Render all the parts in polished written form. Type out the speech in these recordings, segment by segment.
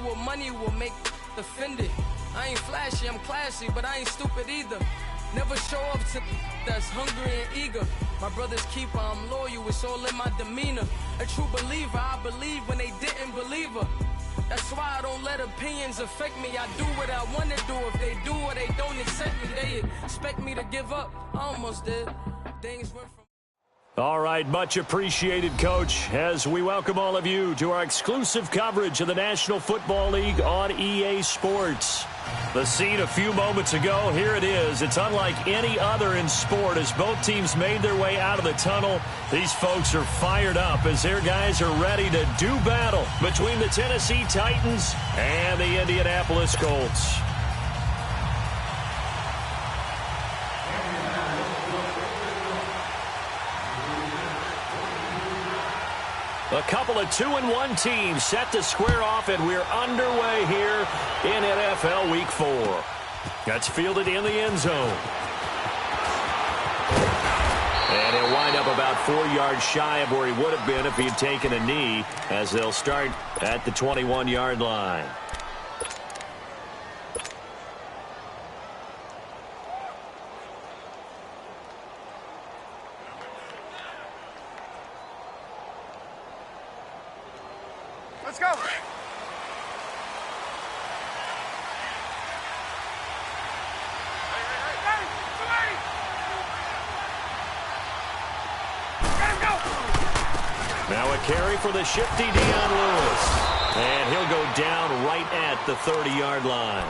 what money will make offended. I ain't flashy, I'm classy, but I ain't stupid either. Never show up to that's hungry and eager. My brother's keeper, I'm loyal, it's all in my demeanor. A true believer, I believe when they didn't believe her. That's why I don't let opinions affect me. I do what I want to do. If they do or they don't accept me, they expect me to give up. I almost did. Things went from... All right, much appreciated, Coach, as we welcome all of you to our exclusive coverage of the National Football League on EA Sports. The scene a few moments ago, here it is. It's unlike any other in sport as both teams made their way out of the tunnel. These folks are fired up as their guys are ready to do battle between the Tennessee Titans and the Indianapolis Colts. A couple of 2-1 teams set to square off, and we're underway here in NFL Week 4. That's fielded in the end zone. And he'll wind up about 4 yards shy of where he would have been if he had taken a knee, as they'll start at the 21-yard line. Let's go. Now a carry for the shifty Dion Lewis. And he'll go down right at the 30-yard line.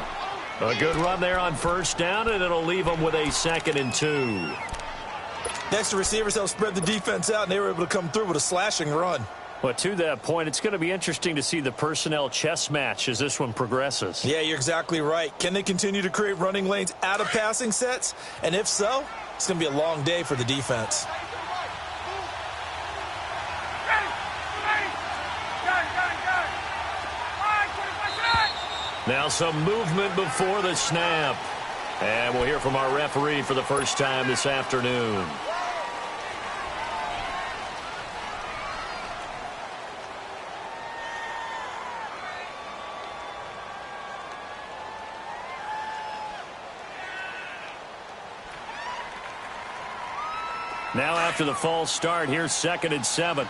A good run there on first down, and it'll leave them with a 2nd and 2. Next, the receivers help spread the defense out, and they were able to come through with a slashing run. Well, to that point, it's going to be interesting to see the personnel chess match as this one progresses. Yeah, you're exactly right. Can they continue to create running lanes out of passing sets? And if so, it's going to be a long day for the defense. Now some movement before the snap. And we'll hear from our referee for the first time this afternoon. Now after the false start, here's 2nd and 7.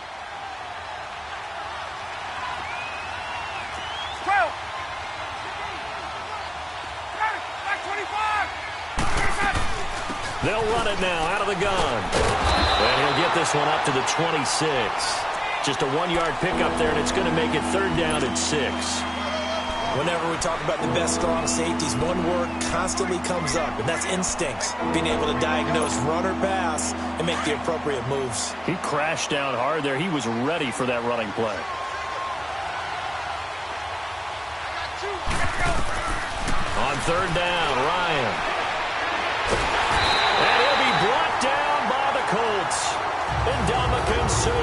They'll run it now out of the gun. And he'll get this one up to the 26. Just a 1-yard pickup there, and it's going to make it 3rd down and 6. Whenever we talk about the best strong safeties, one word constantly comes up, and that's instinct. Being able to diagnose run or pass and make the appropriate moves. He crashed down hard there. He was ready for that running play. On 3rd down, Ryan. And he'll be brought down by the Colts. And Ndamukong Suh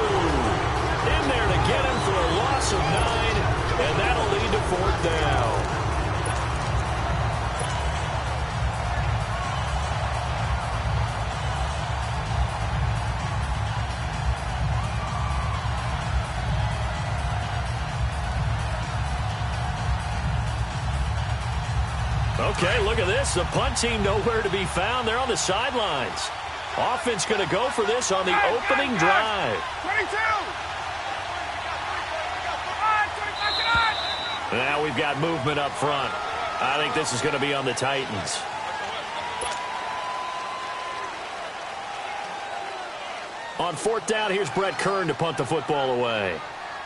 in there to get him for a loss of 9. And that'll lead to 4th down. Okay, look at this. The punt team nowhere to be found. They're on the sidelines. Offense going to go for this on the opening drive. 22. Now we've got movement up front. I think this is going to be on the Titans. On 4th down, here's Brett Kern to punt the football away.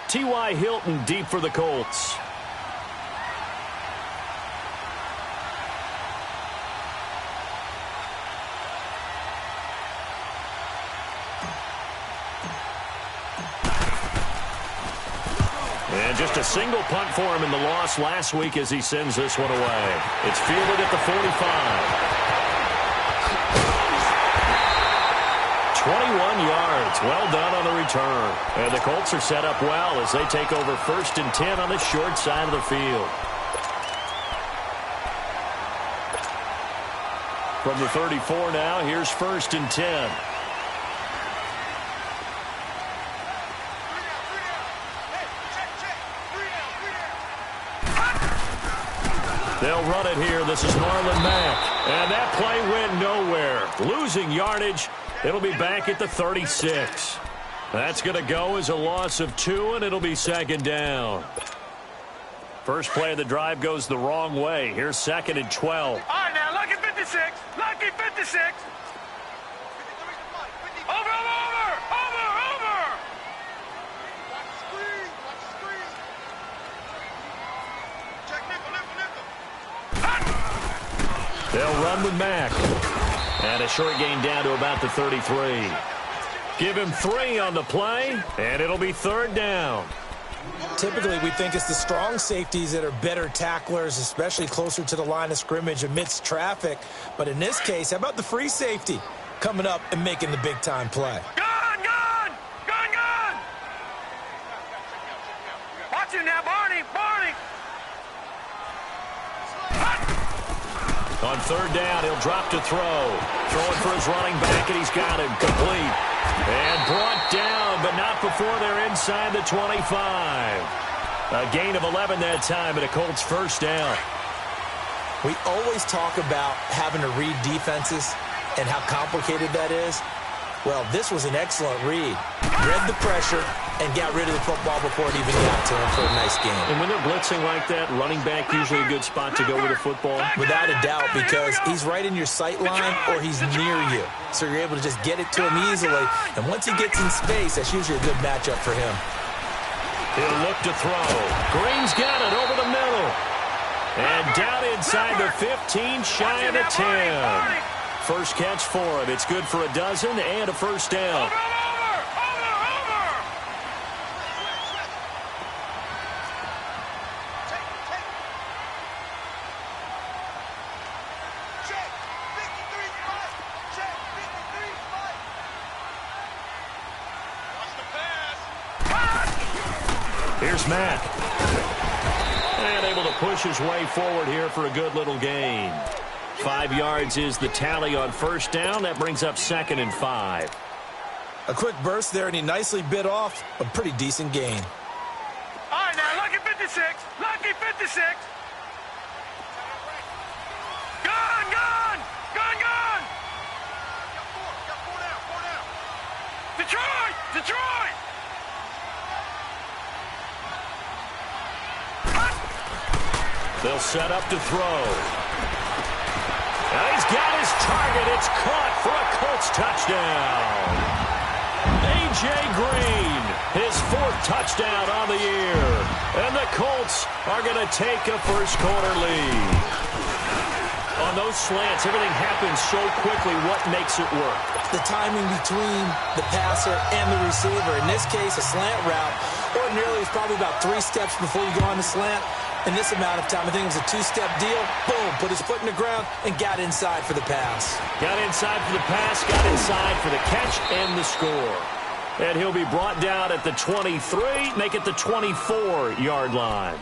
T.Y. Hilton deep for the Colts. And just a single punt for him in the loss last week as he sends this one away. It's fielded at the 45. 21 yards. Well done on the return. And the Colts are set up well as they take over 1st and 10 on the short side of the field. From the 34 now, here's 1st and 10. They'll run it here. This is Marlon Mack. And that play went nowhere. Losing yardage. It'll be back at the 36. That's going to go as a loss of 2, and it'll be second down. First play of the drive goes the wrong way. Here's second and 12. All right, now, lucky 56. Lucky 56. Over, over, over, over. Watch the screen, watch the screen. Check nickel, nickel, nickel. They'll run with Mack. And a short gain down to about the 33. Give him 3 on the play, and it'll be third down. Typically, we think it's the strong safeties that are better tacklers, especially closer to the line of scrimmage amidst traffic. But in this case, how about the free safety coming up and making the big-time play? Gun, gun, gun, gun. Watch him now, Barney, Barney. On third down, he'll drop to throw. Throwing for his running back, and he's got him complete. And brought down, but not before they're inside the 25. A gain of 11 that time, and a Colts first down. We always talk about having to read defenses and how complicated that is. Well, this was an excellent read. Read the pressure and got rid of the football before it even got to him for a nice game. And when they're blitzing like that, running back usually a good spot to go with the football? Without a doubt, because he's right in your sight line or he's near you. So you're able to just get it to him easily. And once he gets in space, that's usually a good matchup for him. He'll look to throw. Green's got it over the middle. And down inside the 15, shy of the 10. First catch for him. It's good for a dozen and a first down. Here's Mack. And able to push his way forward here for a good little gain. 5 yards is the tally on first down. That brings up second and 5. A quick burst there, and he nicely bit off a pretty decent gain. All right, now, lucky 56. Lucky 56. Gun, gun, gun, gun. Got four down. Detroit, Detroit. They'll set up to throw. Now he's got his target. It's caught for a Colts touchdown. A.J. Green, his 4th touchdown on the year. And the Colts are going to take a first-quarter lead. On those slants, everything happens so quickly. What makes it work? The timing between the passer and the receiver. In this case, a slant route. Ordinarily, it's probably about 3 steps before you go on the slant. In this amount of time, I think it was a 2-step deal. Boom, put his foot in the ground and got inside for the pass. Got inside for the pass, got inside for the catch and the score. And he'll be brought down at the 23, make it the 24-yard line.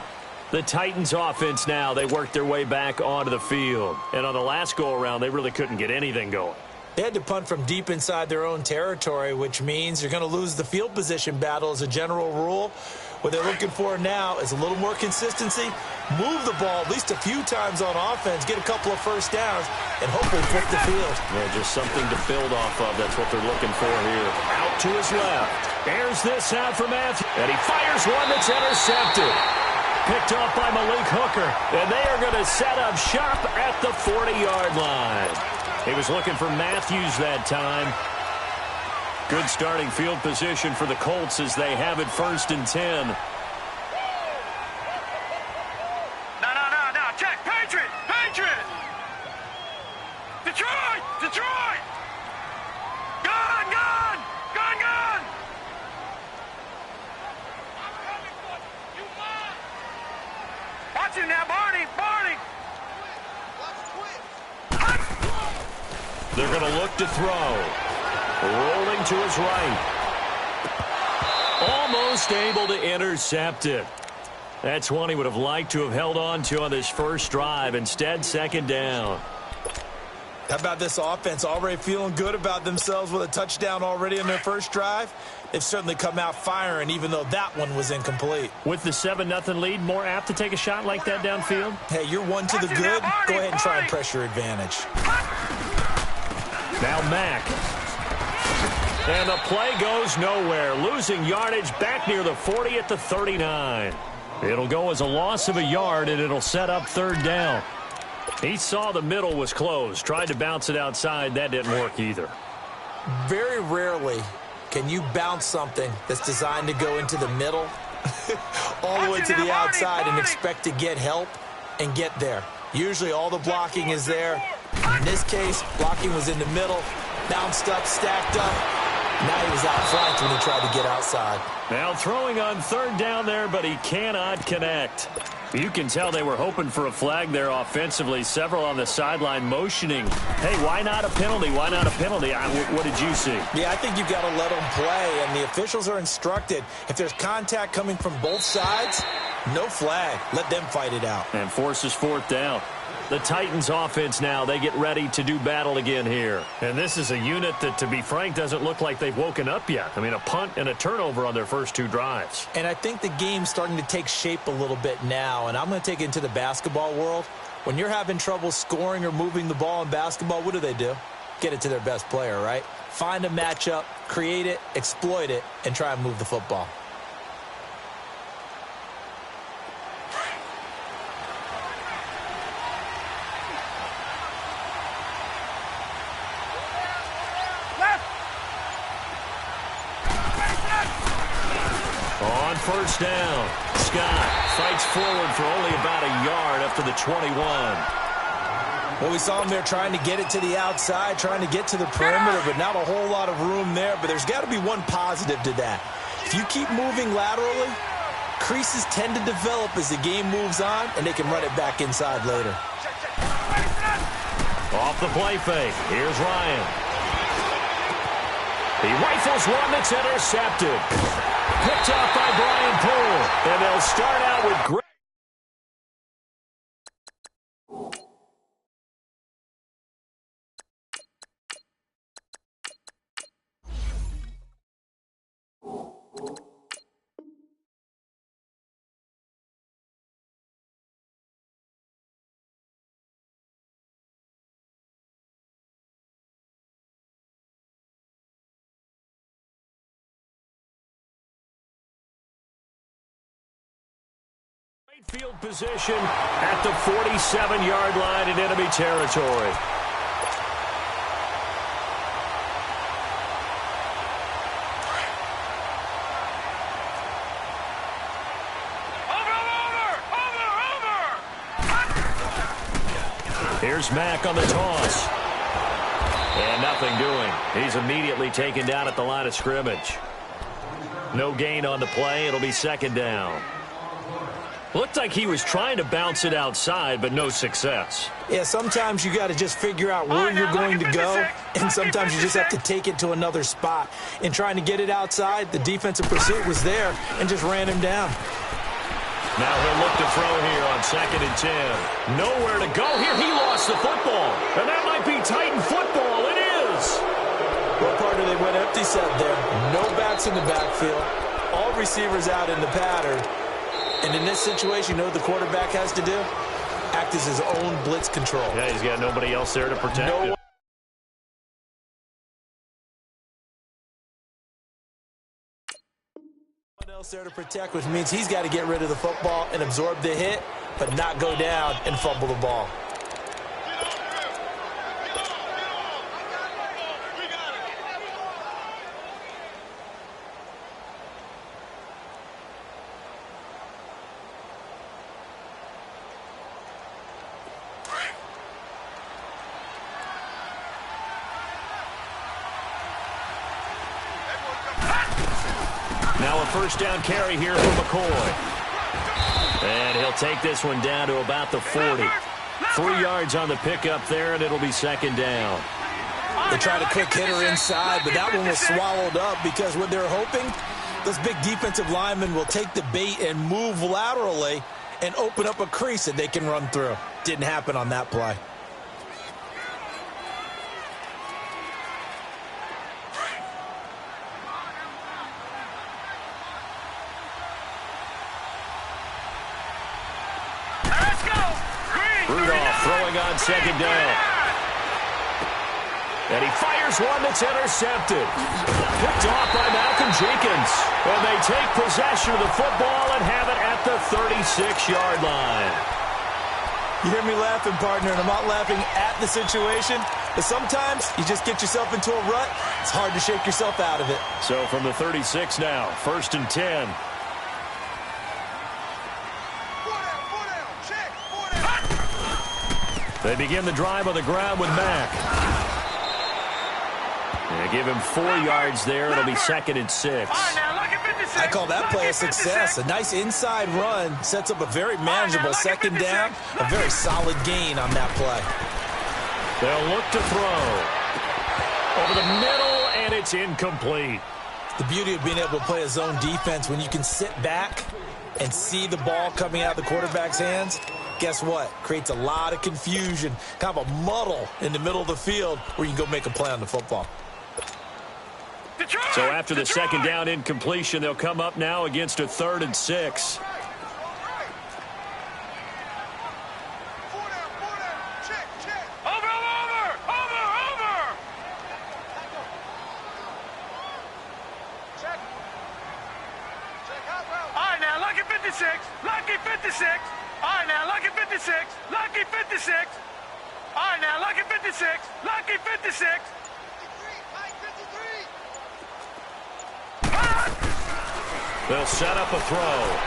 The Titans offense now, they worked their way back onto the field. And on the last go-around, they really couldn't get anything going. They had to punt from deep inside their own territory, which means you're going to lose the field position battle as a general rule. What they're looking for now is a little more consistency, move the ball at least a few times on offense, get a couple of first downs, and hopefully flip the field. Yeah, just something to build off of. That's what they're looking for here. Out to his left. Airs this out for Matthew. And he fires one that's intercepted. Picked off by Malik Hooker. And they are going to set up shop at the 40-yard line. He was looking for Matthews that time. Good starting field position for the Colts as they have it 1st and 10. No. Check. Patriot. Detroit. Gun. Watch him now, Barney. They're going to look to throw. Rolling to his right. Almost able to intercept it. That's one he would have liked to have held on to on this first drive. Instead, second down. How about this offense already feeling good about themselves with a touchdown already in their first drive? They've certainly come out firing, even though that one was incomplete. With the 7-0 lead, more apt to take a shot like that downfield? Hey, you're one to the good. Go ahead and try and press your advantage. Now Mack. And the play goes nowhere. Losing yardage back near the 40 at the 39. It'll go as a loss of a yard, and it'll set up third down. He saw the middle was closed. Tried to bounce it outside. That didn't work either. Very rarely can you bounce something that's designed to go into the middle all the way to the outside and expect to get help and get there. Usually all the blocking is there. In this case, blocking was in the middle, bounced up, stacked up. Now he was outflanked when he tried to get outside. Now throwing on third down there, but he cannot connect. You can tell they were hoping for a flag there offensively. Several on the sideline motioning. Hey, why not a penalty? Why not a penalty? What did you see? Yeah, I think you've got to let them play, and the officials are instructed. If there's contact coming from both sides, no flag. Let them fight it out. And forces fourth down. The Titans offense now, they get ready to do battle again here. And this is a unit that, to be frank, doesn't look like they've woken up yet. I mean, a punt and a turnover on their first two drives. And I think the game's starting to take shape a little bit now, and I'm going to take it into the basketball world. When you're having trouble scoring or moving the ball in basketball, what do? Get it to their best player, right? Find a matchup, create it, exploit it, and try and move the football. On first down, Scott fights forward for only about a yard up to the 21. Well, we saw him there trying to get it to the outside, trying to get to the perimeter, but not a whole lot of room there. But there's got to be one positive to that. If you keep moving laterally, creases tend to develop as the game moves on, and they can run it back inside later. Off the play fake, here's Ryan. He rifles one that's intercepted. Picked off by Brian Poole. And they'll start out with great. Field position at the 47-yard line in enemy territory. Over! Here's Mack on the toss. And nothing doing. He's immediately taken down at the line of scrimmage. No gain on the play. It'll be second down. Looked like he was trying to bounce it outside, but no success. Yeah, sometimes you got to just figure out where you're going to go, and sometimes you just have to take it to another spot. In trying to get it outside, the defensive pursuit was there and just ran him down. Now he'll look to throw here on 2nd and 10. Nowhere to go here. He lost the football. And that might be Titan football. It is. What part of they went empty set there? No backs in the backfield. All receivers out in the pattern. And in this situation, you know what the quarterback has to do? Act as his own blitz control. Yeah, he's got nobody else there to protect him. No one else there to protect, which means he's got to get rid of the football and absorb the hit, but not go down and fumble the ball. Now a first down carry here for McCoy. And he'll take this one down to about the 40. 3 yards on the pickup there, and it'll be second down. They tried a quick hitter inside, but that one was swallowed up because what they're hoping, those big defensive linemen will take the bait and move laterally and open up a crease that they can run through. Didn't happen on that play. throwing on second down. And he fires one that's intercepted. Picked off by Malcolm Jenkins. And they take possession of the football and have it at the 36-yard line. You hear me laughing, partner, and I'm not laughing at the situation, but sometimes you just get yourself into a rut. It's hard to shake yourself out of it. So from the 36 now, 1st and 10. They begin the drive on the ground with Mack. They give him 4 yards there. It'll be 2nd and 6. I call that play a success. A nice inside run sets up a very manageable second down. A very solid gain on that play. They'll look to throw. Over the middle, and it's incomplete. The beauty of being able to play a zone defense when you can sit back and see the ball coming out of the quarterback's hands. Guess what? Creates a lot of confusion, kind of a muddle in the middle of the field where you can go make a play on the football. So after the second down incompletion, they'll come up now against a 3rd and 6. Lucky 56. All right, now, lucky 56. Lucky 56. All right, now, lucky 56. Lucky 56. They'll set up a throw.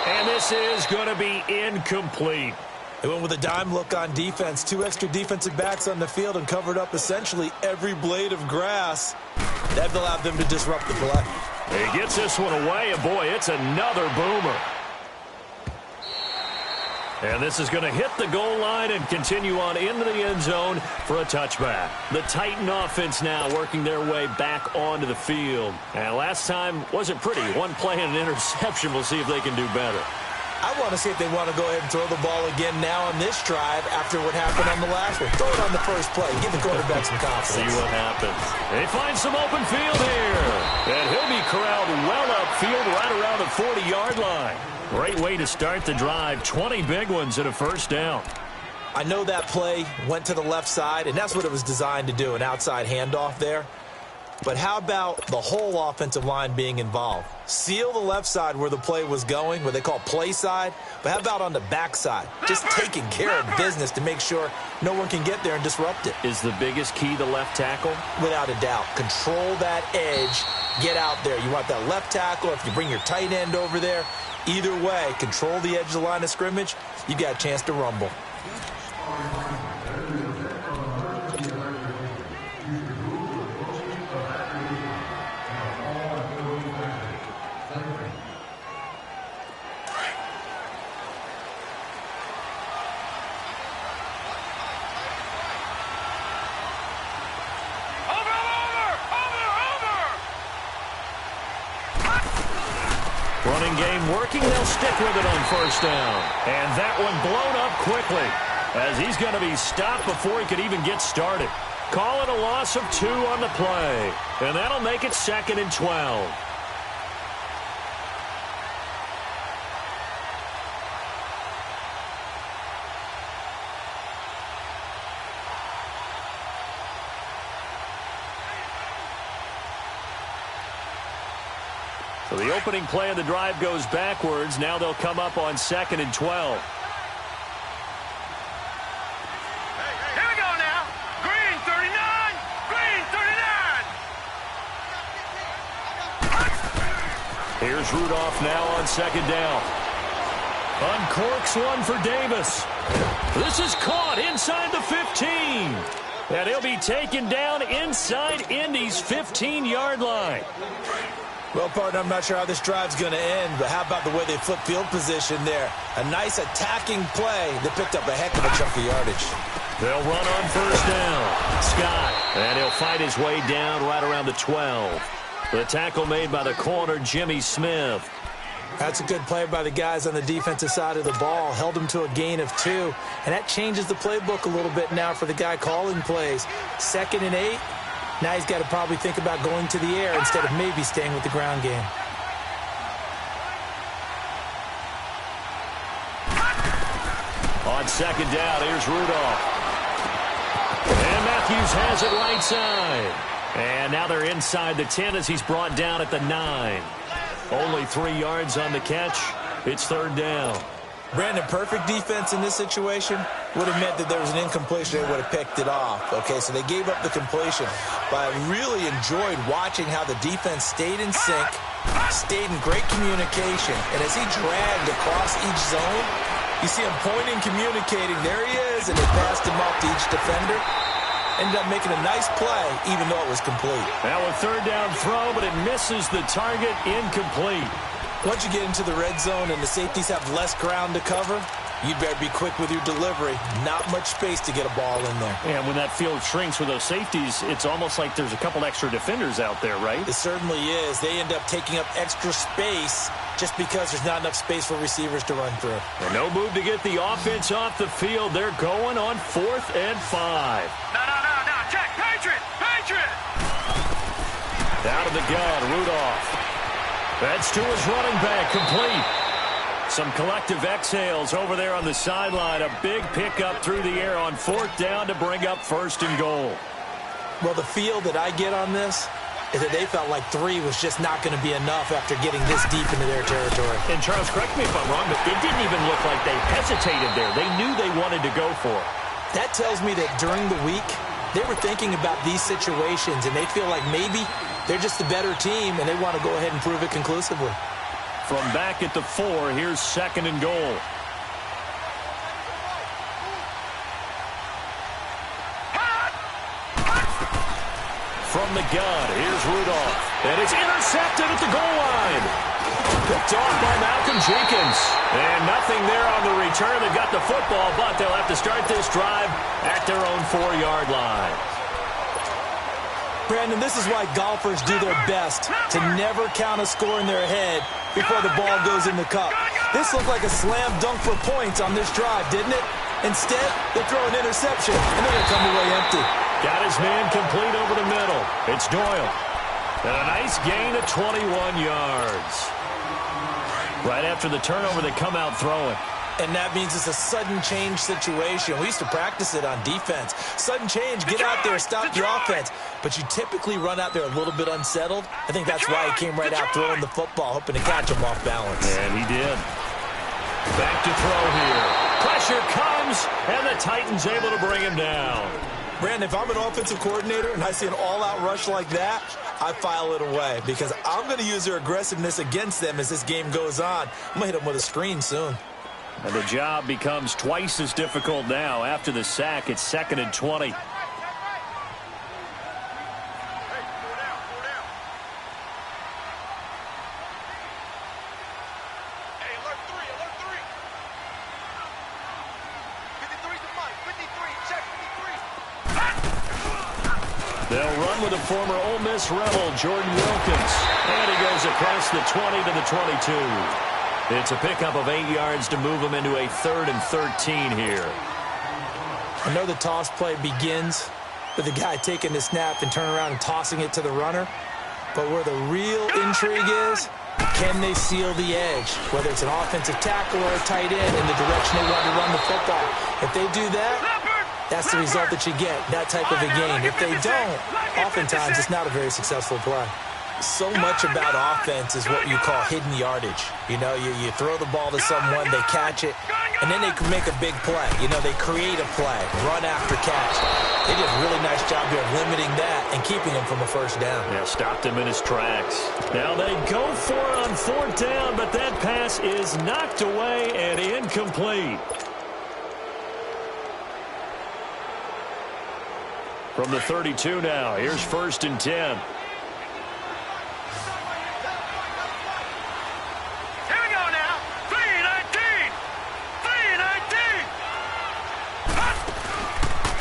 And this is going to be incomplete. They went with a dime look on defense. 2 extra defensive backs on the field and covered up essentially every blade of grass. That allowed them to disrupt the play. He gets this one away, and boy, it's another boomer. And this is going to hit the goal line and continue on into the end zone for a touchback. The Titan offense now working their way back onto the field. And last time wasn't pretty. One play and an interception. We'll see if they can do better. I want to see if they want to go ahead and throw the ball again now on this drive after what happened on the last one. Throw it on the first play. Give the quarterback some confidence. See what happens. They find some open field here. And he'll be corralled well upfield right around the 40-yard line. Great way to start the drive. 20 big ones and a first down. I know that play went to the left side, and that's what it was designed to do, an outside handoff there. But how about the whole offensive line being involved? Seal the left side where the play was going, what they call play side. But how about on the back side? Just taking care of business to make sure no one can get there and disrupt it. Is the biggest key the left tackle? Without a doubt. Control that edge. Get out there. You want that left tackle. If you bring your tight end over there, either way, control the edge of the line of scrimmage. You got a chance to rumble. Running game working. They'll stick with it on first down. And that one blown up quickly as he's going to be stopped before he could even get started. Call it a loss of 2 on the play. And that'll make it 2nd and 12. So the opening play of the drive goes backwards. Now they'll come up on 2nd and 12. Here we go now. Green 39. Green 39. Here's Rudolph now on 2nd down. Uncorks one for Davis. This is caught inside the 15. And he'll be taken down inside Indy's 15-yard line. Well, partner, I'm not sure how this drive's going to end, but how about the way they flip field position there? A nice attacking play that picked up a heck of a chunk of yardage. They'll run on first down. Scott, and he'll fight his way down right around the 12. The tackle made by the corner, Jimmy Smith. That's a good play by the guys on the defensive side of the ball. Held him to a gain of 2, and that changes the playbook a little bit now for the guy calling plays. 2nd and 8. Now he's got to probably think about going to the air instead of maybe staying with the ground game. On second down, here's Rudolph. And Matthews has it right side. And now they're inside the 10 as he's brought down at the 9. Only 3 yards on the catch. It's third down. Brandon, perfect defense in this situation would have meant that there was an incompletion. They would have picked it off. Okay, so they gave up the completion. But I really enjoyed watching how the defense stayed in sync, stayed in great communication. And as he dragged across each zone, you see him pointing, communicating. There he is, and they passed him off to each defender. Ended up making a nice play, even though it was complete. Now a third down throw, but it misses the target, incomplete. Once you get into the red zone and the safeties have less ground to cover, you'd better be quick with your delivery. Not much space to get a ball in there. And when that field shrinks with those safeties, it's almost like there's a couple extra defenders out there, right? It certainly is. They end up taking up extra space just because there's not enough space for receivers to run through. And no move to get the offense off the field. They're going on 4th and 5. No. Check. Patriot. Out of the gun, Rudolph. That's to his running back, complete. Some collective exhales over there on the sideline. A big pickup through the air on 4th down to bring up 1st and goal. Well, the feel that I get on this is that they felt like 3 was just not going to be enough after getting this deep into their territory. And Charles, correct me if I'm wrong, but it didn't even look like they hesitated there. They knew they wanted to go for it. That tells me that during the week, they were thinking about these situations, and they feel like maybe they're just the better team, and they want to go ahead and prove it conclusively. From back at the 4, here's 2nd and goal. From the gun, here's Rudolph. And it's intercepted at the goal line. Picked off by Malcolm Jenkins. And nothing there on the return. They've got the football, but they'll have to start this drive at their own 4-yard line. Brandon, this is why golfers do their best to never count a score in their head before the ball goes in the cup. This looked like a slam dunk for points on this drive, didn't it? Instead, they throw an interception, and they're going to come away empty. Got his man complete over the middle. It's Doyle. And a nice gain of 21 yards. Right after the turnover, they come out throwing. And that means it's a sudden change situation. We used to practice it on defense. Sudden change, get out there, stop the offense. But you typically run out there a little bit unsettled. I think that's why he came right out throwing the football, hoping to catch him off balance. And he did. Back to throw here. Pressure comes, and the Titans able to bring him down. Brandon, if I'm an offensive coordinator and I see an all-out rush like that, I file it away because I'm going to use their aggressiveness against them as this game goes on. I'm going to hit them with a screen soon. And the job becomes twice as difficult now. After the sack, it's 2nd and 20. They'll run with a former Ole Miss Rebel, Jordan Wilkins. And he goes across the 20 to the 22. It's a pickup of 8 yards to move him into a 3rd and 13 here. I know the toss play begins with the guy taking the snap and turning around and tossing it to the runner. But where the real intrigue is, can they seal the edge? Whether it's an offensive tackle or a tight end in the direction they want to run the football. If they do that, that's the result that you get, that type of a game. If they don't, oftentimes it's not a very successful play. So much about offense is what you call hidden yardage. You know, you throw the ball to someone, they catch it, and then they can make a big play. You know, they create a play, run after catch. They did a really nice job here of limiting that and keeping him from a first down. Yeah, stopped him in his tracks. Now they go for it on 4th down, but that pass is knocked away and incomplete. From the 32 now, here's 1st and 10.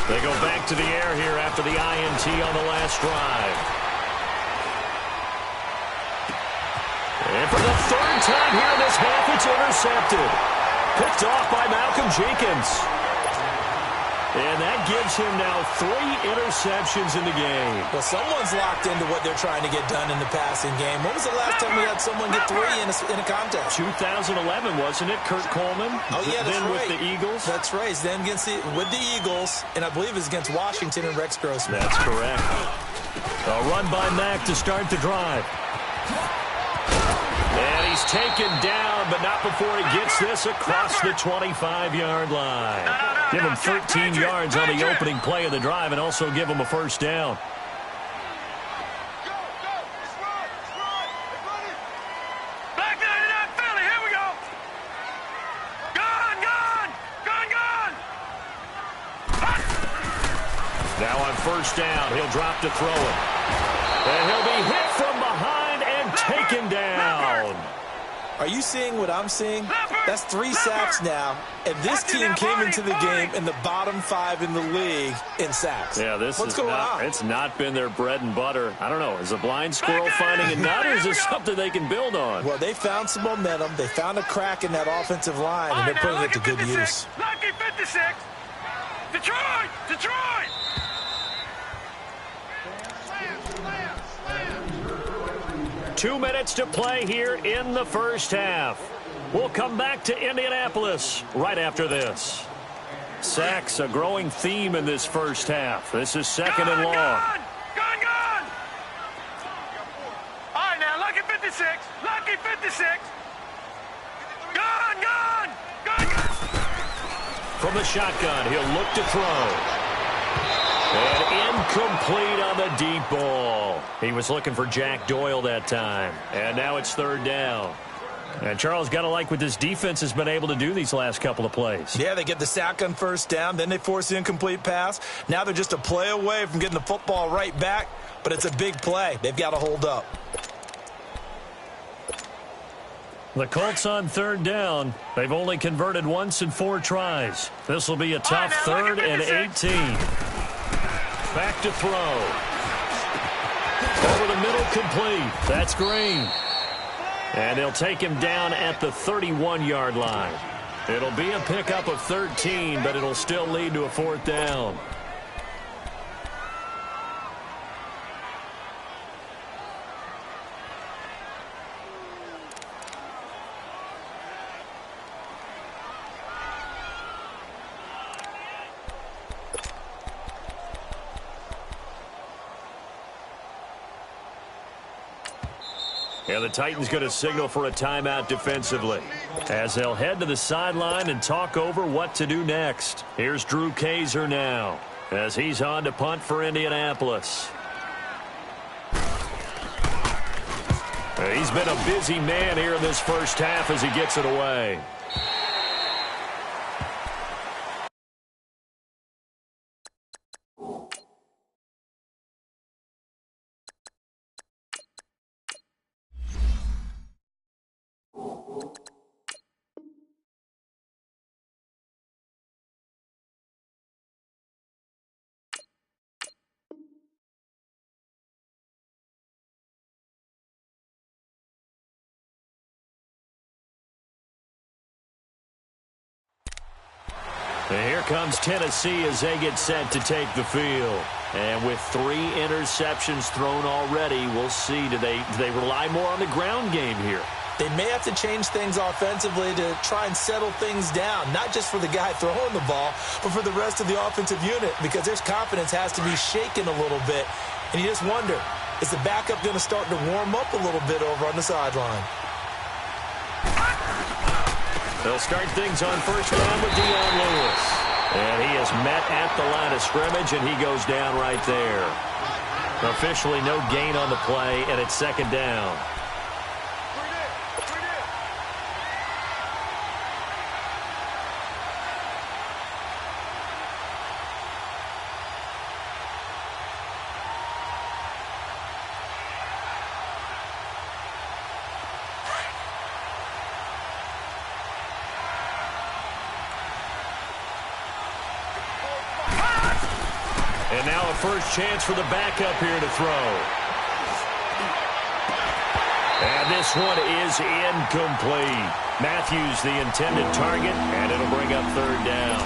They go back to the air here after the INT on the last drive. And for the 3rd time here in this half, it's intercepted. Picked off by Malcolm Jenkins. And that gives him now 3 interceptions in the game. Well, someone's locked into what they're trying to get done in the passing game. When was the last time we had someone get 3 in a contest? 2011, wasn't it, Kurt Coleman? Oh, yeah, that's then right. with the Eagles. That's right. Then with the Eagles, and I believe it's against Washington and Rex Grossman. That's correct. A run by Mack to start the drive. And he's taken down, but not before he gets this across the 25-yard line. Give him 13 yards on the opening play of the drive and also give him a first down. Now on first down, he'll drop to throw it. And he'll be hit from behind and taken down. Are you seeing what I'm seeing? That's 3 sacks now, and this team came into the game in the bottom 5 in the league in sacks. Yeah, What's going on? It's not been their bread and butter. I don't know. Is a blind squirrel finding a nut, or is this something they can build on? Well, they found some momentum. They found a crack in that offensive line, and they're putting it to good use. Lucky 56. Detroit! Detroit! 2 minutes to play here in the first half. We'll come back to Indianapolis right after this. Sacks, a growing theme in this first half. This is second and long. Gone! All right, now, lucky 56. Lucky 56. Gone! From the shotgun, he'll look to throw. And incomplete on the deep ball. He was looking for Jack Doyle that time. And now it's third down. And Charles, got to like what this defense has been able to do these last couple of plays. Yeah, they get the sack on first down. Then they force the incomplete pass. Now they're just a play away from getting the football right back. But it's a big play. They've got to hold up. The Colts on third down. They've only converted once in 4 tries. This will be a tough third and 18. Back to throw. Over the middle, complete. That's Green. And they'll take him down at the 31-yard line. It'll be a pickup of 13, but it'll still lead to a 4th down. Yeah, the Titans going to signal for a timeout defensively as they'll head to the sideline and talk over what to do next. Here's Drew Kaiser now as he's on to punt for Indianapolis. He's been a busy man here in this first half as he gets it away. And here comes Tennessee as they get set to take the field. And with 3 interceptions thrown already, we'll see. Do they rely more on the ground game here? They may have to change things offensively to try and settle things down, not just for the guy throwing the ball, but for the rest of the offensive unit, because their confidence has to be shaken a little bit. And you just wonder, is the backup going to start to warm up a little bit over on the sideline? They'll start things on first down with Dion Lewis. And he is met at the line of scrimmage, and he goes down right there. Officially no gain on the play, and it's second down. And now a first chance for the backup here to throw. And this one is incomplete. Matthews the intended target, and it'll bring up third down.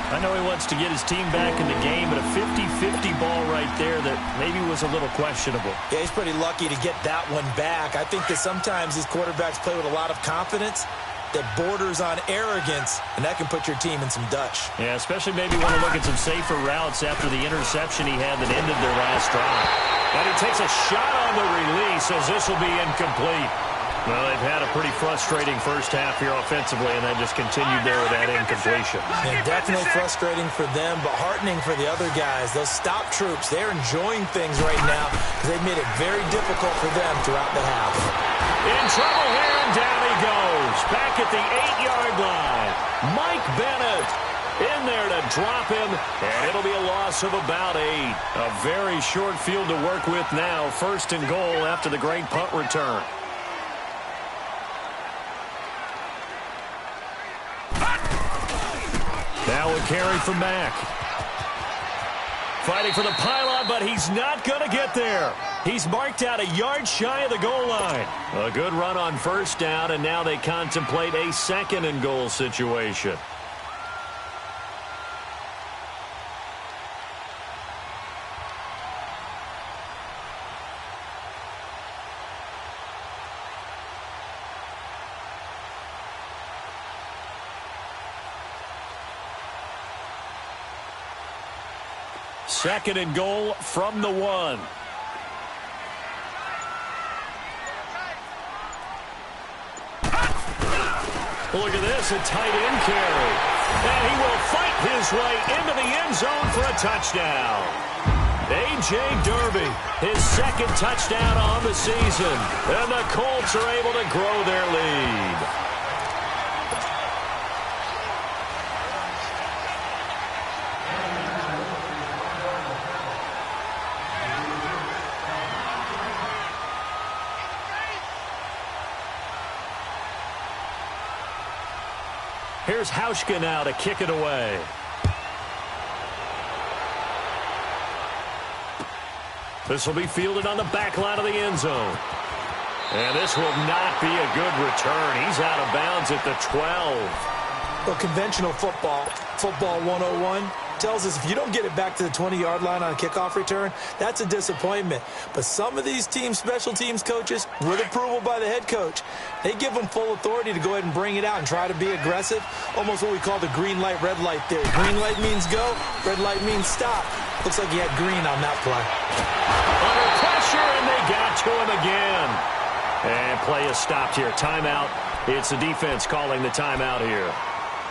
I know he wants to get his team back in the game, but a 50-50 ball right there that maybe was a little questionable. Yeah, he's pretty lucky to get that one back. I think that sometimes these quarterbacks play with a lot of confidence that borders on arrogance, and that can put your team in some Dutch. Yeah, especially maybe want to look at some safer routes after the interception he had that ended their last drive. And he takes a shot on the release as this will be incomplete. Well, they've had a pretty frustrating first half here offensively, and then just continued there with that incompletion. Yeah, definitely frustrating for them, but heartening for the other guys. Those stop troops, they're enjoying things right now because they've made it very difficult for them throughout the half. In trouble here, and down he goes. Back at the 8-yard line. Mike Bennett in there to drop him, and it'll be a loss of about 8. A very short field to work with now. 1st and goal after the great punt return. Now a carry from Mack. Fighting for the pylon, but he's not going to get there. He's marked out a yard shy of the goal line. A good run on 1st down, and now they contemplate a 2nd and goal situation. Second and goal from the 1. Look at this, a tight end carry. And he will fight his way into the end zone for a touchdown. A.J. Derby, his 2nd touchdown on the season. And the Colts are able to grow their lead. Here's Hauschka now to kick it away. This will be fielded on the back line of the end zone. And this will not be a good return. He's out of bounds at the 12. Well, conventional football 101, tells us if you don't get it back to the 20-yard line on a kickoff return, that's a disappointment. But some of these special teams coaches, with approval by the head coach, they give them full authority to go ahead and bring it out and try to be aggressive, almost what we call the green light, red light theory. Green light means go, red light means stop. Looks like he had green on that play. Under pressure, and they got to him again. And play is stopped here. Timeout. It's the defense calling the timeout here,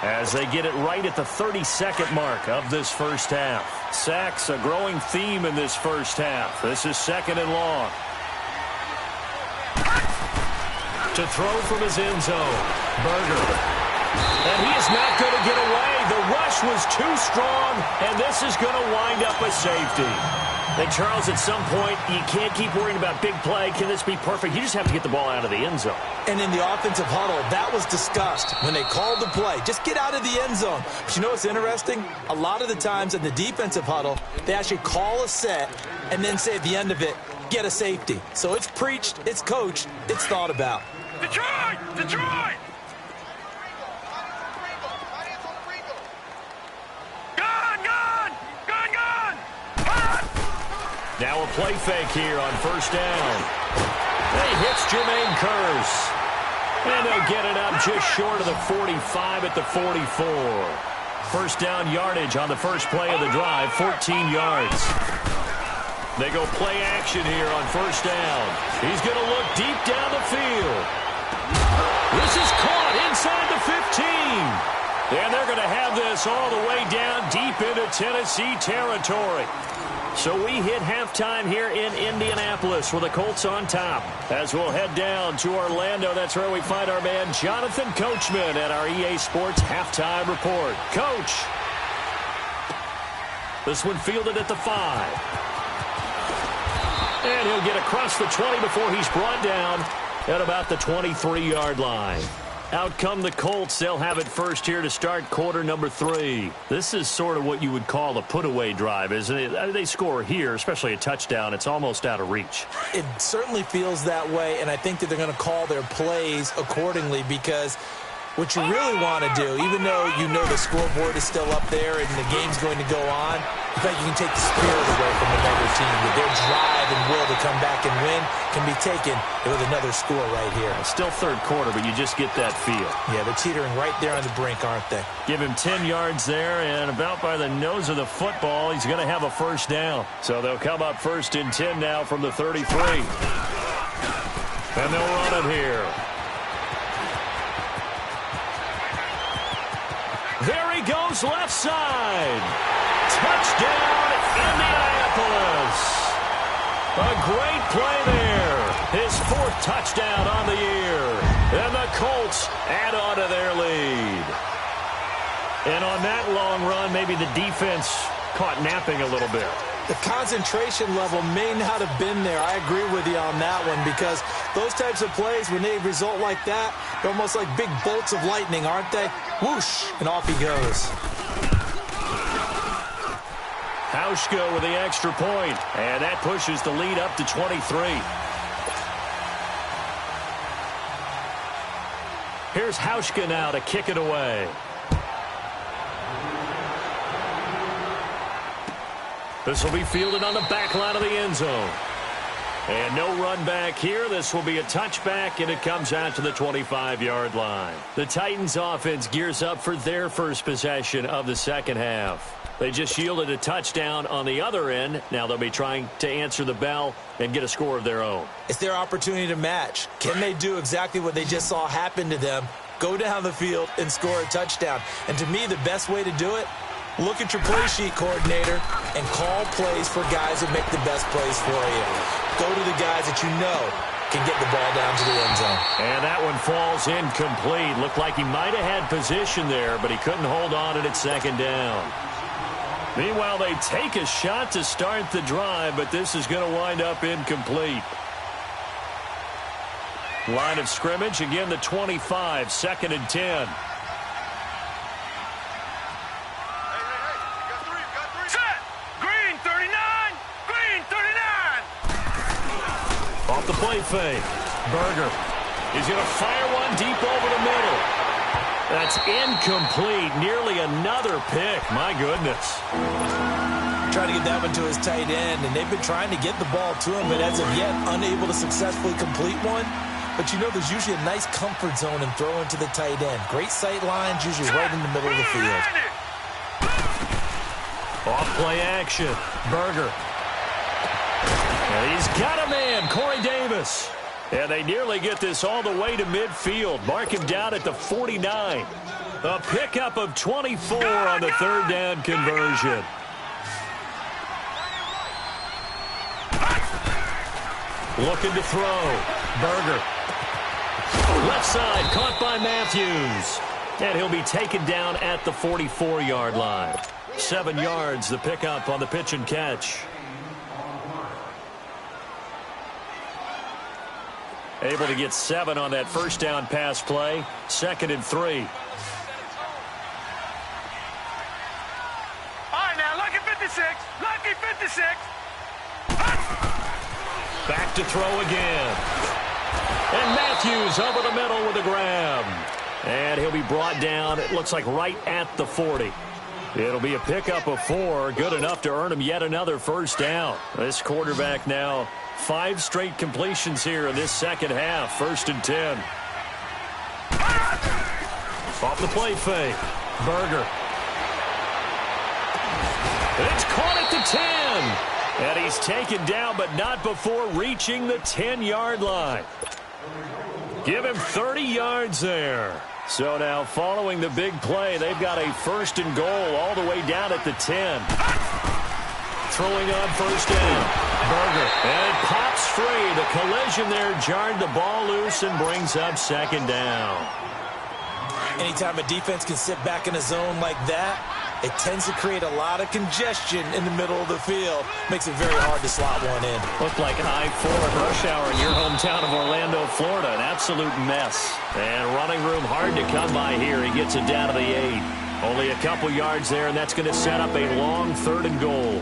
as they get it right at the 32nd mark of this first half. Sacks, a growing theme in this first half. This is 2nd and long. To throw from his end zone, Berger. And he is not going to get away. The rush was too strong, and this is going to wind up a safety. And Charles, at some point, you can't keep worrying about big play. Can this be perfect? You just have to get the ball out of the end zone. And in the offensive huddle, that was discussed when they called the play. Just get out of the end zone. But you know what's interesting? A lot of the times in the defensive huddle, they actually call a set and then say at the end of it, get a safety. So it's preached, it's coached, it's thought about. Detroit! Detroit! Now a play fake here on 1st down. He hits Jermaine Kearse. And they'll get it up just short of the 45 at the 44. 1st down yardage on the first play of the drive, 14 yards. They go play action here on 1st down. He's going to look deep down the field. This is caught inside the 15. And they're going to have this all the way down deep into Tennessee territory. So we hit halftime here in Indianapolis with the Colts on top. As we'll head down to Orlando, that's where we find our man Jonathan Coachman at our EA Sports Halftime Report. Coach. This one fielded at the 5. And he'll get across the 20 before he's brought down at about the 23-yard line. Out come the Colts. They'll have it first here to start quarter number 3. This is sort of what you would call a put-away drive, isn't it? They score here, especially a touchdown. It's almost out of reach. It certainly feels that way, and I think that they're going to call their plays accordingly because what you really want to do, even though you know the scoreboard is still up there and the game's going to go on, in fact, you can take the spirit away from another team. With their drive and will to come back and win can be taken with another score right here. Still third quarter, but you just get that feel. Yeah, they're teetering right there on the brink, aren't they? Give him 10 yards there, and about by the nose of the football, he's going to have a first down. So they'll come up first and 10 now from the 33. And they'll run it here. There he goes, left side. Touchdown, Indianapolis. A great play there. His fourth touchdown on the year. And the Colts add on to their lead. And on that long run, maybe the defense caught napping a little bit. The concentration level may not have been there. I agree with you on that one, because those types of plays, when they result like that, they're almost like big bolts of lightning, aren't they? Whoosh, and off he goes. Hauschka with the extra point, and that pushes the lead up to 23. Here's Hauschka now to kick it away. This will be fielded on the back line of the end zone. And no run back here. This will be a touchback, and it comes out to the 25-yard line. The Titans offense gears up for their first possession of the second half. They just yielded a touchdown on the other end. Now they'll be trying to answer the bell and get a score of their own. It's their opportunity to match. Can they do exactly what they just saw happen to them? Go down the field and score a touchdown. And to me, the best way to do it, look at your play sheet coordinator and call plays for guys who make the best plays for you. Go to the guys that you know can get the ball down to the end zone. And that one falls incomplete. Looked like he might have had position there, but he couldn't hold on at second down. Meanwhile, they take a shot to start the drive, but this is going to wind up incomplete. Line of scrimmage, again the 25, second and 10. Off the play fake. Berger. He's going to fire one deep over the middle. That's incomplete. Nearly another pick. My goodness. Trying to get that one to his tight end, and they've been trying to get the ball to him, but as of yet, unable to successfully complete one. But you know there's usually a nice comfort zone in throwing to the tight end. Great sight lines, usually right in the middle of the field. Off play action. Berger. And he's got a man, Corey Davis. And they nearly get this all the way to midfield. Mark him down at the 49. A pickup of 24 on the third down conversion. Looking to throw. Berger. Left side, caught by Matthews. And he'll be taken down at the 44-yard line. 7 yards, the pickup on the pitch and catch. Able to get 7 on that first down pass play. Second and 3. All right, now, lucky 56. Lucky 56. Back to throw again. And Matthews over the middle with a grab. And he'll be brought down, it looks like right at the 40. It'll be a pickup of 4. Good enough to earn him yet another first down. This quarterback now 5 straight completions here in this second half. First and 10. Off the play fake. Berger. It's caught at the 10. And he's taken down, but not before reaching the 10-yard line. Give him 30 yards there. So now following the big play, they've got a first and goal all the way down at the 10. Throwing on first down. Berger. And it pops free. The collision there jarred the ball loose and brings up second down. Anytime a defense can sit back in a zone like that, it tends to create a lot of congestion in the middle of the field. Makes it very hard to slot one in. Looked like I-4 at rush hour in your hometown of Orlando, Florida. An absolute mess. And running room hard to come by here. He gets it down to the 8. Only a couple yards there, and that's going to set up a long third and goal.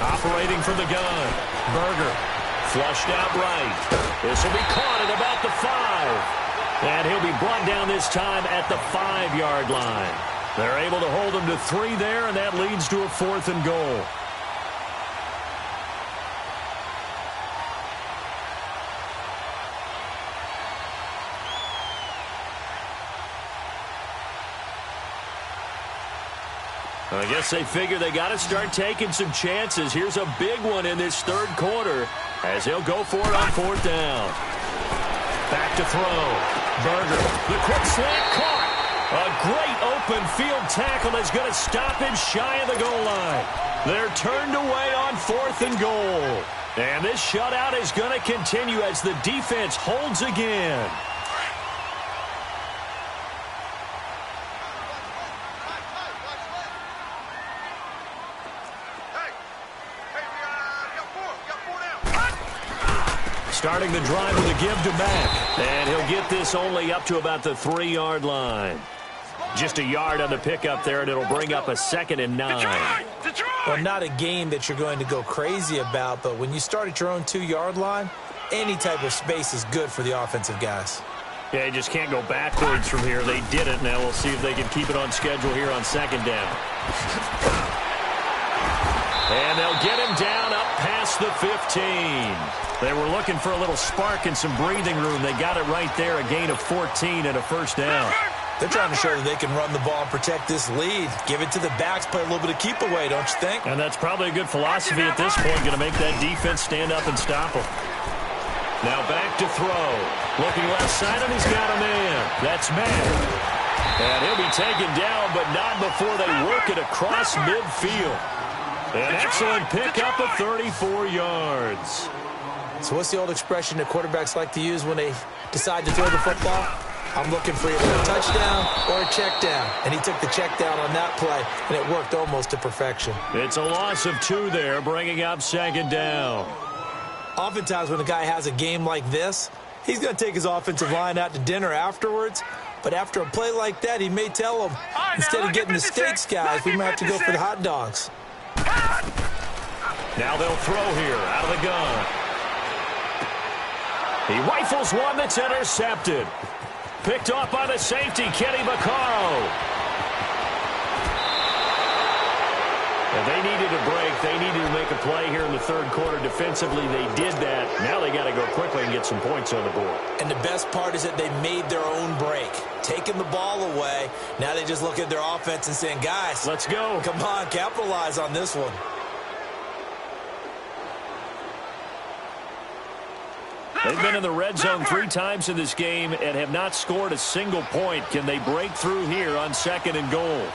Operating from the gun. Berger. Flushed out right. This will be caught at about the 5. And he'll be brought down this time at the 5-yard line. They're able to hold him to 3 there, and that leads to a 4th and goal. I guess they figure they got to start taking some chances. Here's a big one in this 3rd quarter as he'll go for it on 4th down. Back to throw. Berger, the quick slant caught. A great open field tackle is going to stop him shy of the goal line. They're turned away on 4th and goal. And this shutout is going to continue as the defense holds again. Starting the drive with a give to Mack. And he'll get this only up to about the 3-yard line. Just a yard on the pickup there, and it'll bring up a 2nd and 9. Well, not a game that you're going to go crazy about, but when you start at your own 2-yard line, any type of space is good for the offensive guys. Yeah, you just can't go backwards from here. They didn't. Now we'll see if they can keep it on schedule here on 2nd down. And they'll get him down up past the 15. They were looking for a little spark and some breathing room. They got it right there, a gain of 14 and a 1st down. They're trying to show that they can run the ball and protect this lead. Give it to the backs, play a little bit of keep away, don't you think? And that's probably a good philosophy at this point, going to make that defense stand up and stop them. Now back to throw. Looking left side, and he's got a man. That's Mack. And he'll be taken down, but not before they work it across midfield. An excellent pickup of 34 yards. So what's the old expression that quarterbacks like to use when they decide to throw the football? I'm looking for either a touchdown or a check down. And he took the check down on that play, and it worked almost to perfection. It's a loss of 2 there, bringing up 2nd down. Oftentimes when a guy has a game like this, he's going to take his offensive line out to dinner afterwards. But after a play like that, he may tell them, instead of getting the steaks, guys, we might have to go for the hot dogs. Now they'll throw here out of the gun. He rifles one that's intercepted. Picked off by the safety, Kenny Vaccaro. And they needed a break. They needed to make a play here in the 3rd quarter. Defensively, they did that. Now they got to go quickly and get some points on the board. And the best part is that they made their own break. Taking the ball away. Now they just look at their offense and saying, guys, let's go. Come on, capitalize on this one. They've been in the red zone 3 times in this game and have not scored a single point. Can they break through here on 2nd and goal?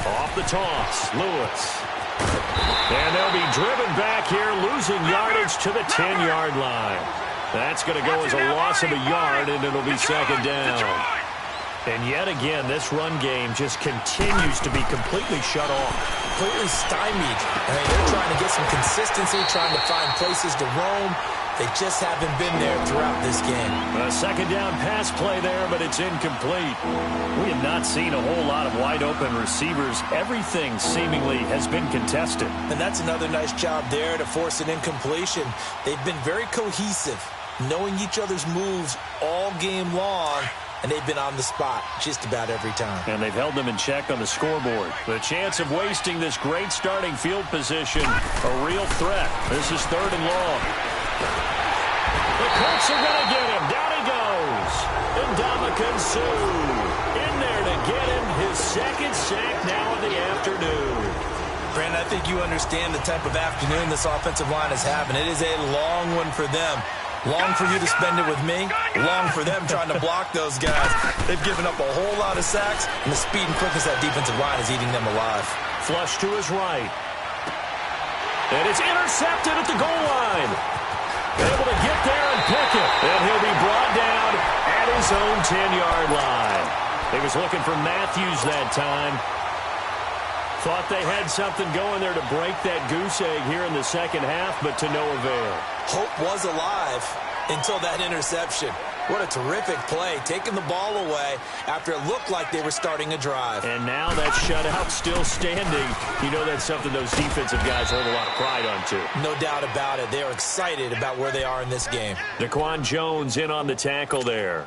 Off the toss, Lewis. And they'll be driven back here, losing yardage to the 10-yard line. That's going to go as a loss of a yard, and it'll be 2nd down. And yet again, this run game just continues to be completely shut off. Completely stymied. I mean, they're trying to get some consistency, trying to find places to roam. They just haven't been there throughout this game. A 2nd down pass play there, but it's incomplete. We have not seen a whole lot of wide-open receivers. Everything seemingly has been contested. And that's another nice job there to force an incompletion. They've been very cohesive, knowing each other's moves all game long. And they've been on the spot just about every time. And they've held them in check on the scoreboard. The chance of wasting this great starting field position, a real threat. This is 3rd and long. The Colts are going to get him. Down he goes. And Ndamukong Suh in there to get him his 2nd sack now of the afternoon. Brandon, I think you understand the type of afternoon this offensive line is having. It is a long one for them. Long for you to spend it with me. Long for them trying to block those guys. They've given up a whole lot of sacks, and the speed and quickness of that defensive line is eating them alive. Flush to his right. And it's intercepted at the goal line. Able to get there and pick it. And he'll be brought down at his own 10-yard line. He was looking for Matthews that time. Thought they had something going there to break that goose egg here in the 2nd half, but to no avail. Hope was alive until that interception. What a terrific play, taking the ball away after it looked like they were starting a drive. And now that shutout still standing. You know that's something those defensive guys hold a lot of pride on, too. No doubt about it. They are excited about where they are in this game. Daquan Jones in on the tackle there.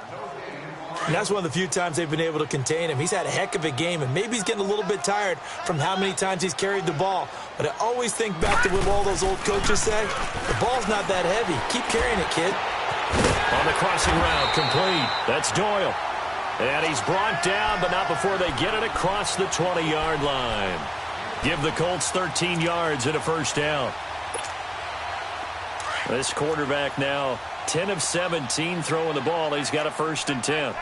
And that's one of the few times they've been able to contain him. He's had a heck of a game, and maybe he's getting a little bit tired from how many times he's carried the ball. But I always think back to what all those old coaches say. The ball's not that heavy. Keep carrying it, kid. On the crossing route, complete. That's Doyle. And he's brought down, but not before they get it across the 20-yard line. Give the Colts 13 yards and a first down. This quarterback now 10 of 17 throwing the ball. He's got a 1st and 10.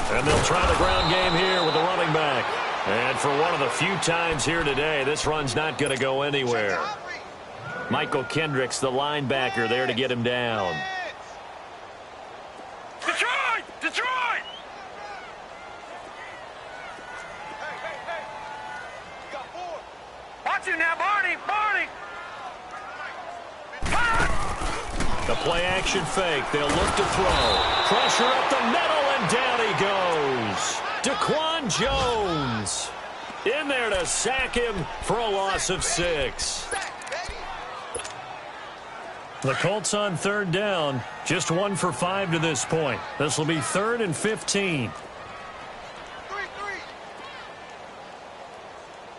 And they'll try the ground game here with the running back. And for one of the few times here today, this run's not going to go anywhere. Michael Kendricks, the linebacker, there to get him down. Detroit! Detroit! Watch it now, Barney! Barney! The play-action fake. They'll look to throw. Pressure up the middle, and down he goes. Daquan Jones in there to sack him for a loss of 6. The Colts on 3rd down. Just 1 for 5 to this point. This will be 3rd and 15.